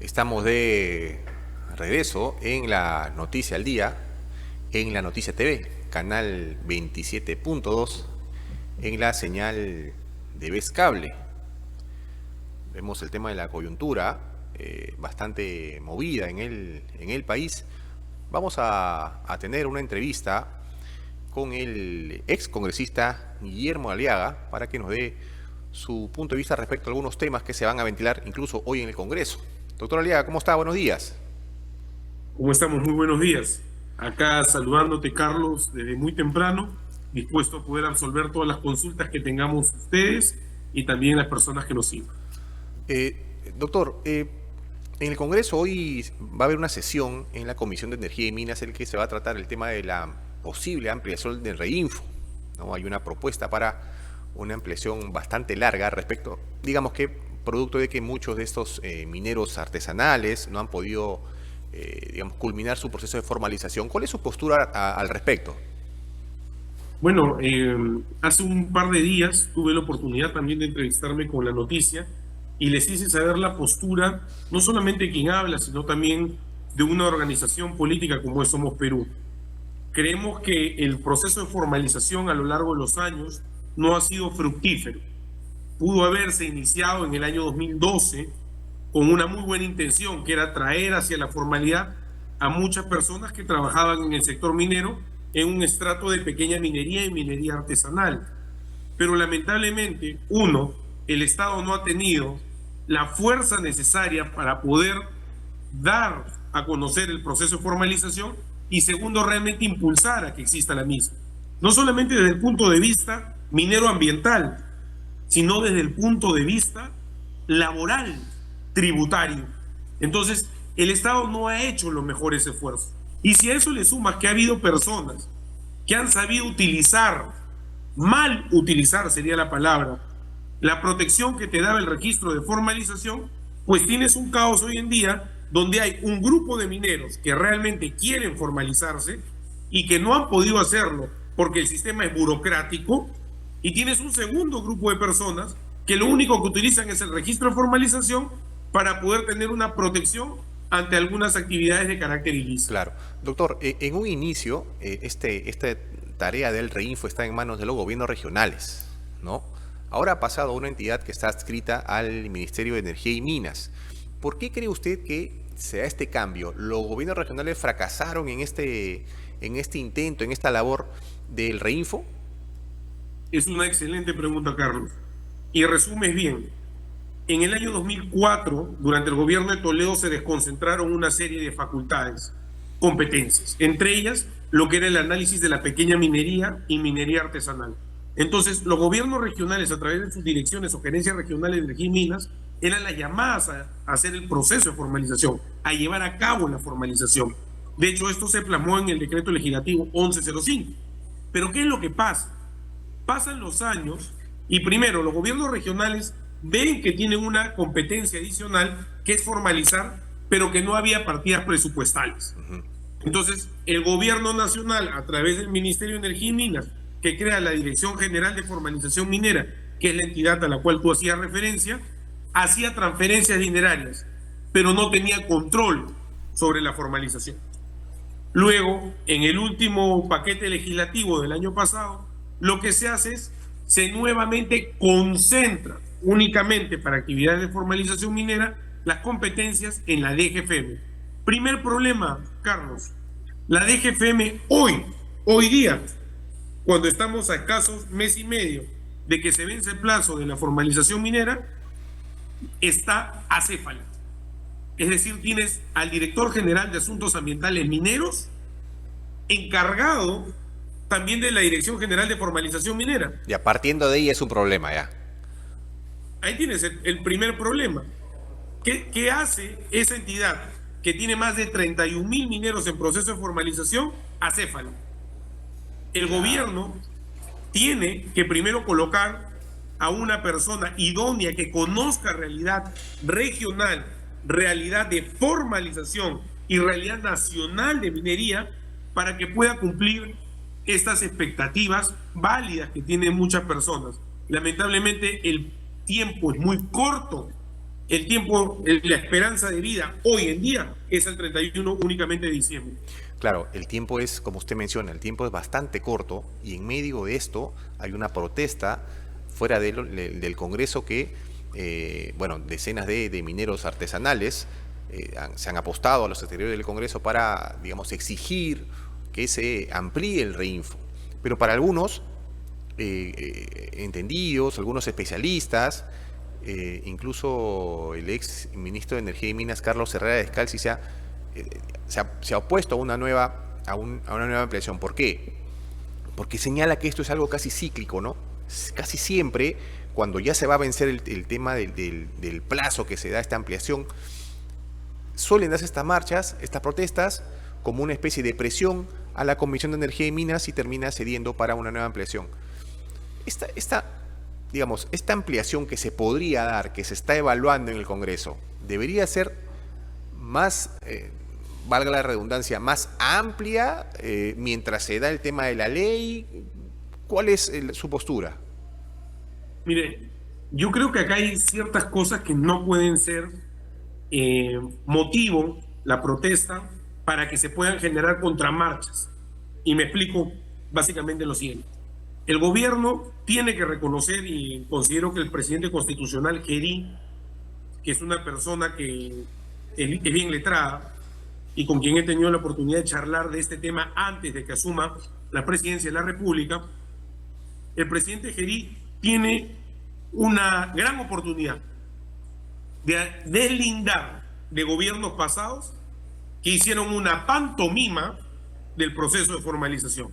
Estamos de regreso en la Noticia al Día, en la Noticia TV, canal 27.2, en la señal de Vez Cable. Vemos el tema de la coyuntura bastante movida en el país. Vamos a tener una entrevista con el ex congresista Guillermo Aliaga para que nos dé su punto de vista respecto a algunos temas que se van a ventilar incluso hoy en el Congreso. Doctor Aliaga, ¿cómo está? Buenos días. ¿Cómo estamos? Muy buenos días. Acá saludándote, Carlos, desde muy temprano, dispuesto a poder absolver todas las consultas que tengamos ustedes y también las personas que nos siguen. Doctor, en el Congreso hoy va a haber una sesión en la Comisión de Energía y Minas en la que se va a tratar el tema de la posible ampliación del Reinfo, ¿no? Hay una propuesta para una ampliación bastante larga respecto, digamos que producto de que muchos de estos mineros artesanales no han podido, digamos, culminar su proceso de formalización. ¿Cuál es su postura al respecto? Bueno, hace un par de días tuve la oportunidad también de entrevistarme con La Noticia y les hice saber la postura, no solamente de quien habla, sino también de una organización política como es Somos Perú. Creemos que el proceso de formalización a lo largo de los años no ha sido fructífero. Pudo haberse iniciado en el año 2012 con una muy buena intención, que era traer hacia la formalidad a muchas personas que trabajaban en el sector minero en un estrato de pequeña minería y minería artesanal. Pero lamentablemente, uno, el Estado no ha tenido la fuerza necesaria para poder dar a conocer el proceso de formalización y segundo, realmente impulsar a que exista la misma. No solamente desde el punto de vista minero ambiental, sino desde el punto de vista laboral, tributario. Entonces, el Estado no ha hecho los mejores esfuerzos. Y si a eso le sumas que ha habido personas que han sabido utilizar, mal utilizar sería la palabra, la protección que te daba el registro de formalización, pues tienes un caos hoy en día donde hay un grupo de mineros que realmente quieren formalizarse y que no han podido hacerlo porque el sistema es burocrático, y tienes un segundo grupo de personas que lo único que utilizan es el registro de formalización para poder tener una protección ante algunas actividades de carácter ilícito. Claro. Doctor, en un inicio, esta tarea del Reinfo está en manos de los gobiernos regionales, ¿no? Ahora ha pasado a una entidad que está adscrita al Ministerio de Energía y Minas. ¿Por qué cree usted que se da este cambio? ¿Los gobiernos regionales fracasaron en este intento, en esta labor del Reinfo? Es una excelente pregunta, Carlos. Y resumes bien. En el año 2004, durante el gobierno de Toledo, se desconcentraron una serie de facultades, competencias, entre ellas lo que era el análisis de la pequeña minería y minería artesanal. Entonces, los gobiernos regionales, a través de sus direcciones o gerencias regionales de energía y minas, eran las llamadas a hacer el proceso de formalización, a llevar a cabo la formalización. De hecho, esto se plasmó en el decreto legislativo 1105. Pero ¿qué es lo que pasa? Pasan los años y primero los gobiernos regionales ven que tienen una competencia adicional que es formalizar, pero que no había partidas presupuestales. Entonces, el gobierno nacional, a través del Ministerio de Energía y Minas, que crea la Dirección General de Formalización Minera, que es la entidad a la cual tú hacías referencia, hacía transferencias dinerarias, pero no tenía control sobre la formalización. Luego, en el último paquete legislativo del año pasado, lo que se hace es, se nuevamente concentra únicamente para actividades de formalización minera las competencias en la DGFM. Primer problema, Carlos, la DGFM hoy día, cuando estamos a escasos mes y medio de que se vence el plazo de la formalización minera, está acéfala. Es decir, tienes al director general de Asuntos Ambientales Mineros encargado también de la Dirección General de Formalización Minera. Ya, partiendo de ahí es un problema, ya. Ahí tienes el primer problema. ¿Qué hace esa entidad que tiene más de 31,000 mineros en proceso de formalización? Acéfalo. El gobierno tiene que primero colocar a una persona idónea que conozca realidad regional, realidad de formalización y realidad nacional de minería para que pueda cumplir estas expectativas válidas que tienen muchas personas. Lamentablemente el tiempo es muy corto El tiempo, la esperanza de vida hoy en día es el 31 únicamente de diciembre. Claro, el tiempo es, como usted menciona, el tiempo es bastante corto y en medio de esto hay una protesta fuera del Congreso que, bueno, decenas de mineros artesanales se han apostado a los exteriores del Congreso para, digamos, exigir que se amplíe el reinfo. Pero para algunos entendidos, algunos especialistas, incluso el ex ministro de Energía y Minas, Carlos Herrera Descalzi, se ha opuesto a una a una nueva ampliación. ¿Por qué? Porque señala que esto es algo casi cíclico, ¿no? Casi siempre, cuando ya se va a vencer el tema del plazo que se da esta ampliación, suelen darse estas marchas, estas protestas, como una especie de presión a la Comisión de Energía y Minas y termina cediendo para una nueva ampliación. Digamos, esta ampliación que se podría dar, que se está evaluando en el Congreso, debería ser más, valga la redundancia, más amplia mientras se da el tema de la ley. ¿Cuál es su postura? Mire, yo creo que acá hay ciertas cosas que no pueden ser motivo, la protesta, para que se puedan generar contramarchas. Y me explico básicamente lo siguiente. El gobierno tiene que reconocer, y considero que el presidente constitucional, Gerí, que es una persona que es bien letrada y con quien he tenido la oportunidad de charlar de este tema antes de que asuma la presidencia de la República, el presidente Gerí tiene una gran oportunidad de deslindar de gobiernos pasados que hicieron una pantomima del proceso de formalización.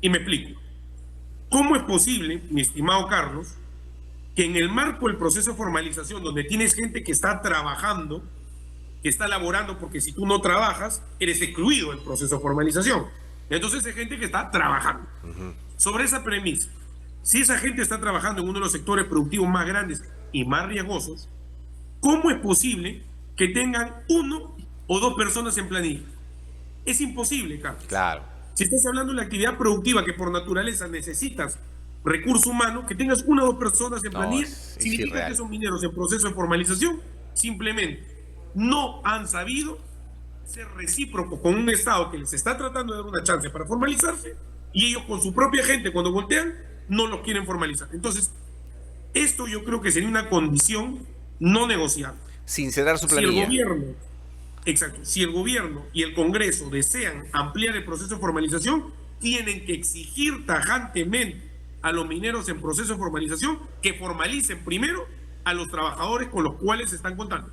Y me explico. ¿Cómo es posible, mi estimado Carlos, que en el marco del proceso de formalización, donde tienes gente que está trabajando, que está laborando, porque si tú no trabajas, eres excluido del proceso de formalización? Entonces hay gente que está trabajando. Sobre esa premisa, si esa gente está trabajando en uno de los sectores productivos más grandes y más riesgosos, ¿cómo es posible que tengan 1 o 2 personas en planilla? Es imposible, Carlos. Claro. Si estás hablando de la actividad productiva que por naturaleza necesitas recurso humano, que tengas 1 o 2 personas en planilla, significa que esos mineros en proceso de formalización simplemente no han sabido ser recíprocos con un Estado que les está tratando de dar una chance para formalizarse, y ellos con su propia gente, cuando voltean, no los quieren formalizar. Entonces, esto yo creo que sería una condición no negociable. Sin cerrar su planilla. Si el gobierno, exacto, si el gobierno y el Congreso desean ampliar el proceso de formalización, tienen que exigir tajantemente a los mineros en proceso de formalización que formalicen primero a los trabajadores con los cuales se están contando.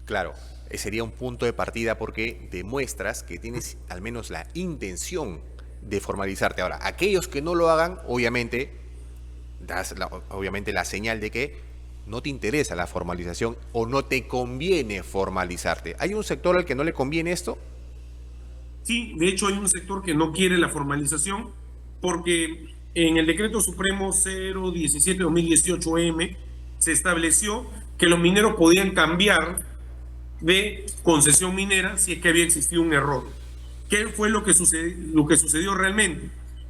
Claro, sería un punto de partida porque demuestras que tienes al menos la intención de formalizarte. Ahora, aquellos que no lo hagan, obviamente, das la señal de que no te interesa la formalización o no te conviene formalizarte. ¿Hay un sector al que no le conviene esto? Sí, de hecho hay un sector que no quiere la formalización porque en el Decreto Supremo 017-2018-M se estableció que los mineros podían cambiar de concesión minera si es que había existido un error. ¿Qué fue lo que sucedió realmente?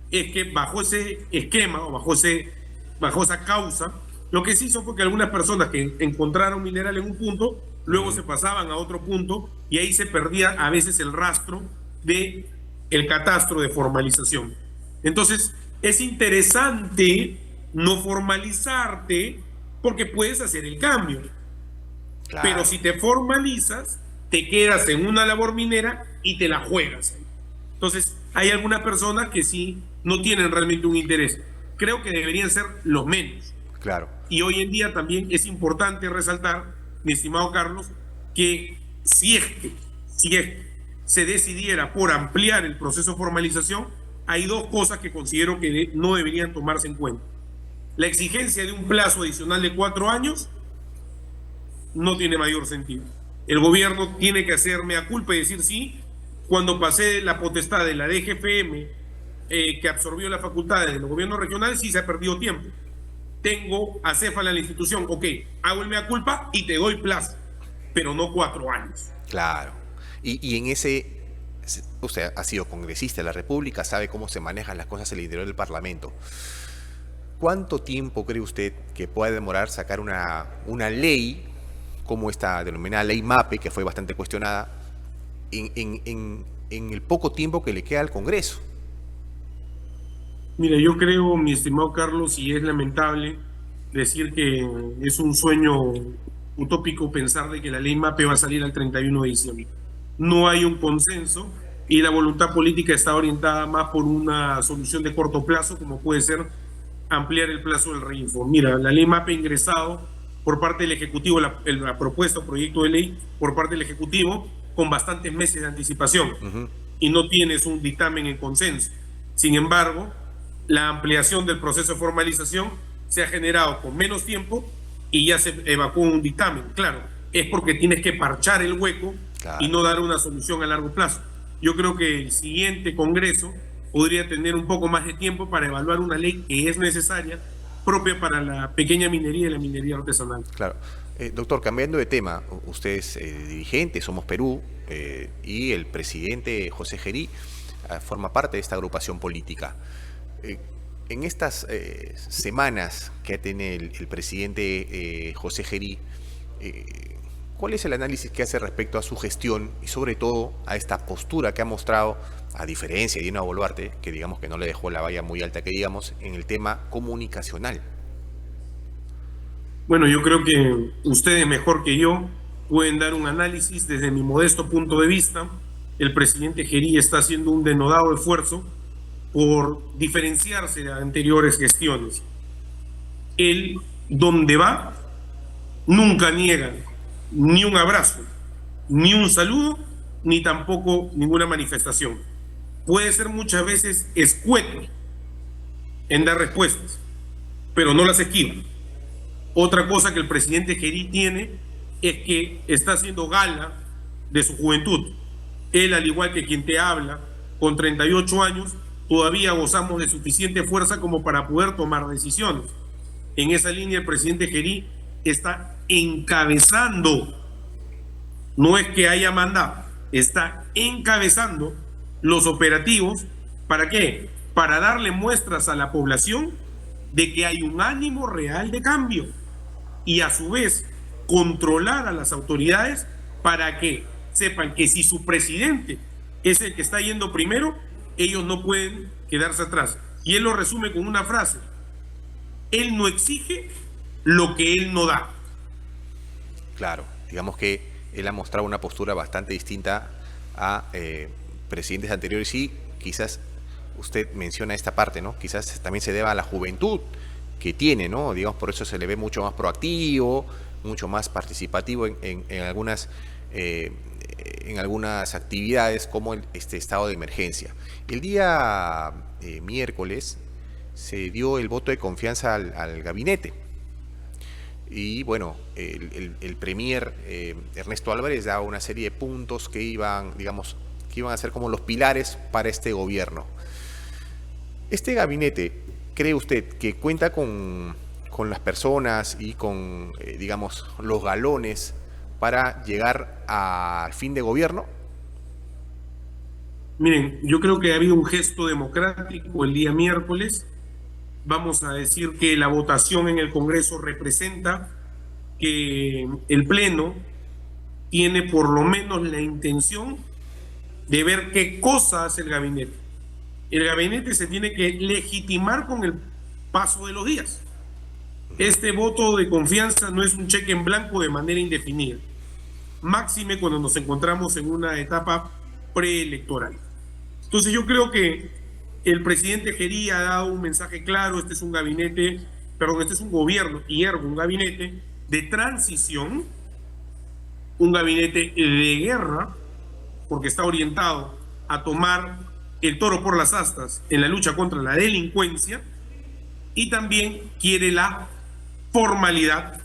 Es que bajo ese esquema o bajo esa causa, lo que se hizo fue que algunas personas que encontraron mineral en un punto, luego se pasaban a otro punto y ahí se perdía a veces el rastro del catastro de formalización. Entonces, es interesante no formalizarte porque puedes hacer el cambio. Claro. Pero si te formalizas, te quedas en una labor minera y te la juegas. Entonces, hay algunas personas que sí no tienen realmente un interés. Creo que deberían ser los menos. Claro. Y hoy en día también es importante resaltar, mi estimado Carlos, que si es que se decidiera por ampliar el proceso de formalización, hay 2 cosas que considero que no deberían tomarse en cuenta. La exigencia de un plazo adicional de 4 años no tiene mayor sentido. El gobierno tiene que hacer mea culpa y decir sí, cuando pasé la potestad de la DGFM, que absorbió las facultades del gobierno regional, sí se ha perdido tiempo. Tengo acéfala a la institución, ok, hago el mea culpa y te doy plazo, pero no 4 años. Claro. Y en ese, usted ha sido congresista de la República, sabe cómo se manejan las cosas en el interior del Parlamento. ¿Cuánto tiempo cree usted que puede demorar sacar una ley como esta denominada ley MAPE, que fue bastante cuestionada, en el poco tiempo que le queda al Congreso? Mira, yo creo, mi estimado Carlos, y es lamentable decir que es un sueño utópico pensar de que la ley MAPE va a salir al 31 de diciembre. No hay un consenso y la voluntad política está orientada más por una solución de corto plazo, como puede ser ampliar el plazo del reinfo. Mira, la ley MAPE ha ingresado por parte del Ejecutivo, la propuesta o proyecto de ley por parte del Ejecutivo con bastantes meses de anticipación y no tienes un dictamen en consenso. Sin embargo, la ampliación del proceso de formalización se ha generado con menos tiempo y ya se evacuó un dictamen. Claro, es porque tienes que parchar el hueco y no dar una solución a largo plazo. Yo creo que el siguiente Congreso podría tener un poco más de tiempo para evaluar una ley que es necesaria, propia para la pequeña minería y la minería artesanal. Claro. Doctor, cambiando de tema, usted es dirigente, Somos Perú, y el presidente José Gerí forma parte de esta agrupación política. En estas semanas que tiene el presidente José Gerí, ¿cuál es el análisis que hace respecto a su gestión y sobre todo a esta postura que ha mostrado, a diferencia de Dina Boluarte, que digamos que no le dejó la valla muy alta, que digamos, en el tema comunicacional? Bueno, yo creo que ustedes mejor que yo pueden dar un análisis desde mi modesto punto de vista. El presidente Gerí está haciendo un denodado esfuerzo por diferenciarse de anteriores gestiones. Él, donde va, nunca niega ni un abrazo, ni un saludo, ni tampoco ninguna manifestación. Puede ser muchas veces escueto en dar respuestas, pero no las esquiva. Otra cosa que el presidente Gerí tiene es que está haciendo gala de su juventud. Él, al igual que quien te habla, con 38 años, todavía gozamos de suficiente fuerza como para poder tomar decisiones. En esa línea, el presidente Gerí está encabezando, no es que haya mandado, está encabezando los operativos. ¿Para qué? Para darle muestras a la población de que hay un ánimo real de cambio y a su vez controlar a las autoridades para que sepan que si su presidente es el que está yendo primero, ellos no pueden quedarse atrás. Y él lo resume con una frase: él no exige lo que él no da. Claro, digamos que él ha mostrado una postura bastante distinta a presidentes anteriores y quizás usted menciona esta parte, ¿no? Quizás también se deba a la juventud que tiene, ¿no? Digamos, por eso se le ve mucho más proactivo, mucho más participativo en algunas actividades como este estado de emergencia. El día miércoles se dio el voto de confianza al gabinete. Y bueno, el premier Ernesto Álvarez daba una serie de puntos que iban a ser como los pilares para este gobierno. Este gabinete, ¿cree usted que cuenta con las personas y con, digamos, los galones para llegar al fin de gobierno? Miren, yo creo que ha habido un gesto democrático el día miércoles. Vamos a decir que la votación en el Congreso representa que el Pleno tiene por lo menos la intención de ver qué cosa hace el gabinete. El gabinete se tiene que legitimar con el paso de los días. Este voto de confianza no es un cheque en blanco de manera indefinida, máxime cuando nos encontramos en una etapa preelectoral. Entonces yo creo que el presidente Gerí ha dado un mensaje claro: este es un gobierno y ergo un gabinete de transición, un gabinete de guerra, porque está orientado a tomar el toro por las astas en la lucha contra la delincuencia, y también quiere la formalidad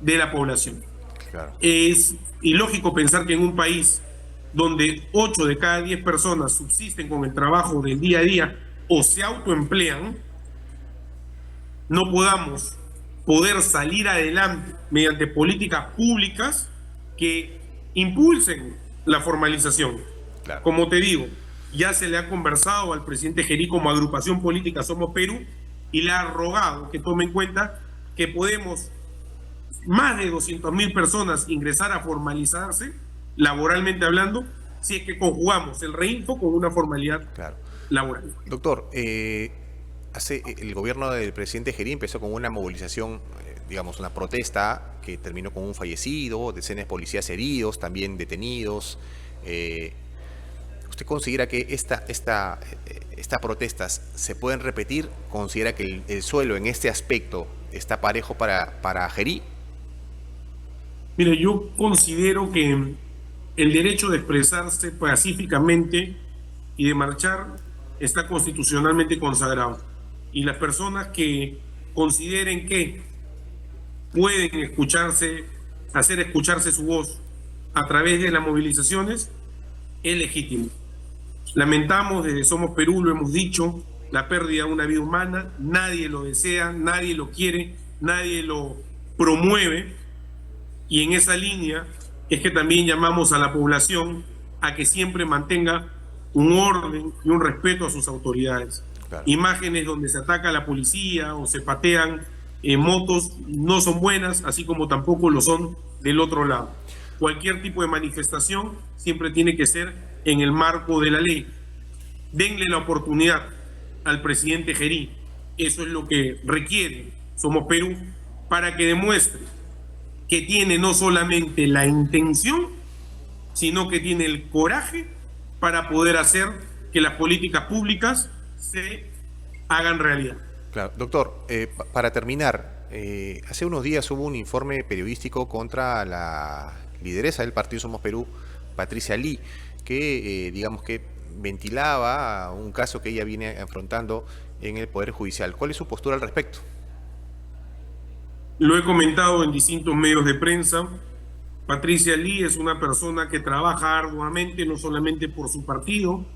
de la población. Claro. Es ilógico pensar que en un país donde 8 de cada 10 personas subsisten con el trabajo del día a día o se autoemplean, no podamos poder salir adelante mediante políticas públicas que impulsen la formalización. Claro. Como te digo, ya se le ha conversado al presidente Gerí como agrupación política Somos Perú y le ha rogado que tome en cuenta que podemos más de 200.000 personas ingresar a formalizarse, laboralmente hablando, si es que conjugamos el reinfo con una formalidad Claro. laboral. Doctor, el gobierno del presidente Gerí empezó con una movilización, digamos, una protesta que terminó con un fallecido, decenas de policías heridos, también detenidos. ¿Usted considera que estas protestas se pueden repetir? ¿Considera que el suelo en este aspecto está parejo para Gerí? Mire, yo considero que el derecho de expresarse pacíficamente y de marchar está constitucionalmente consagrado. Y las personas que consideren que pueden hacer escucharse su voz a través de las movilizaciones, es legítimo. Lamentamos, desde Somos Perú lo hemos dicho, la pérdida de una vida humana, nadie lo desea, nadie lo quiere, nadie lo promueve, y en esa línea es que también llamamos a la población a que siempre mantenga un orden y un respeto a sus autoridades. Claro. Imágenes donde se ataca a la policía o se patean motos no son buenas, así como tampoco lo son del otro lado. Cualquier tipo de manifestación siempre tiene que ser en el marco de la ley. Denle la oportunidad al presidente Gerí, eso es lo que requiere Somos Perú, para que demuestre que tiene no solamente la intención, sino que tiene el coraje para poder hacer que las políticas públicas se hagan realidad. Claro. Doctor, para terminar, hace unos días hubo un informe periodístico contra la lideresa del partido Somos Perú, Patricia Ly, que digamos que ventilaba un caso que ella viene afrontando en el Poder Judicial. ¿Cuál es su postura al respecto? Lo he comentado en distintos medios de prensa. Patricia Ly es una persona que trabaja arduamente, no solamente por su partido,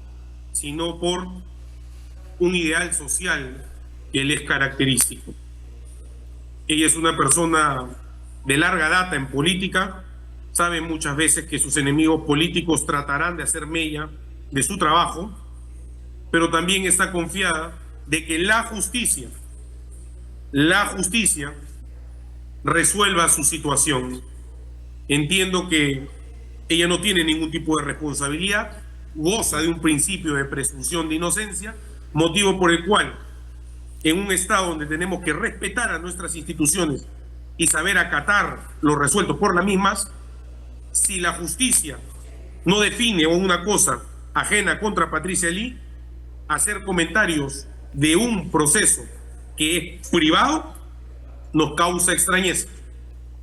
sino por un ideal social que le es característico. Ella es una persona de larga data en política, sabe muchas veces que sus enemigos políticos tratarán de hacer mella de su trabajo, pero también está confiada de que la justicia resuelva su situación. Entiendo que ella no tiene ningún tipo de responsabilidad, goza de un principio de presunción de inocencia, motivo por el cual en un estado donde tenemos que respetar a nuestras instituciones y saber acatar lo resuelto por las mismas, si la justicia no define una cosa ajena contra Patricia Ly, hacer comentarios de un proceso que es privado nos causa extrañeza.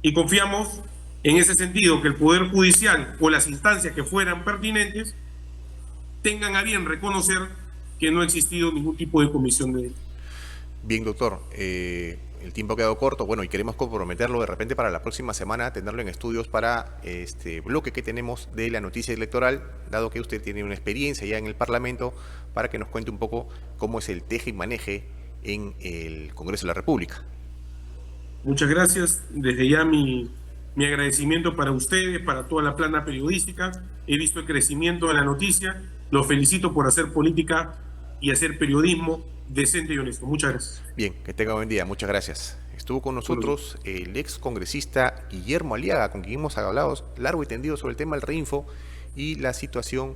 Y confiamos en ese sentido que el Poder Judicial o las instancias que fueran pertinentes tengan a bien reconocer que no ha existido ningún tipo de comisión de delito. Bien, doctor, el tiempo ha quedado corto, bueno, y queremos comprometerlo de repente para la próxima semana, tenerlo en estudios para este bloque que tenemos de la noticia electoral, dado que usted tiene una experiencia ya en el Parlamento, para que nos cuente un poco cómo es el teje y maneje en el Congreso de la República. Muchas gracias, desde ya mi agradecimiento para ustedes, para toda la plana periodística. He visto el crecimiento de la noticia, los felicito por hacer política y hacer periodismo decente y honesto. Muchas gracias. Bien, que tenga buen día, muchas gracias. Estuvo con nosotros el ex congresista Guillermo Aliaga, con quien hemos hablado largo y tendido sobre el tema del reinfo y la situación,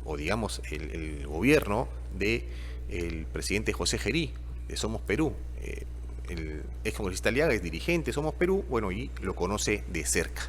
o digamos, el gobierno del presidente José Gerí, de Somos Perú. El ex congresista Aliaga es dirigente de Somos Perú, bueno, y lo conoce de cerca.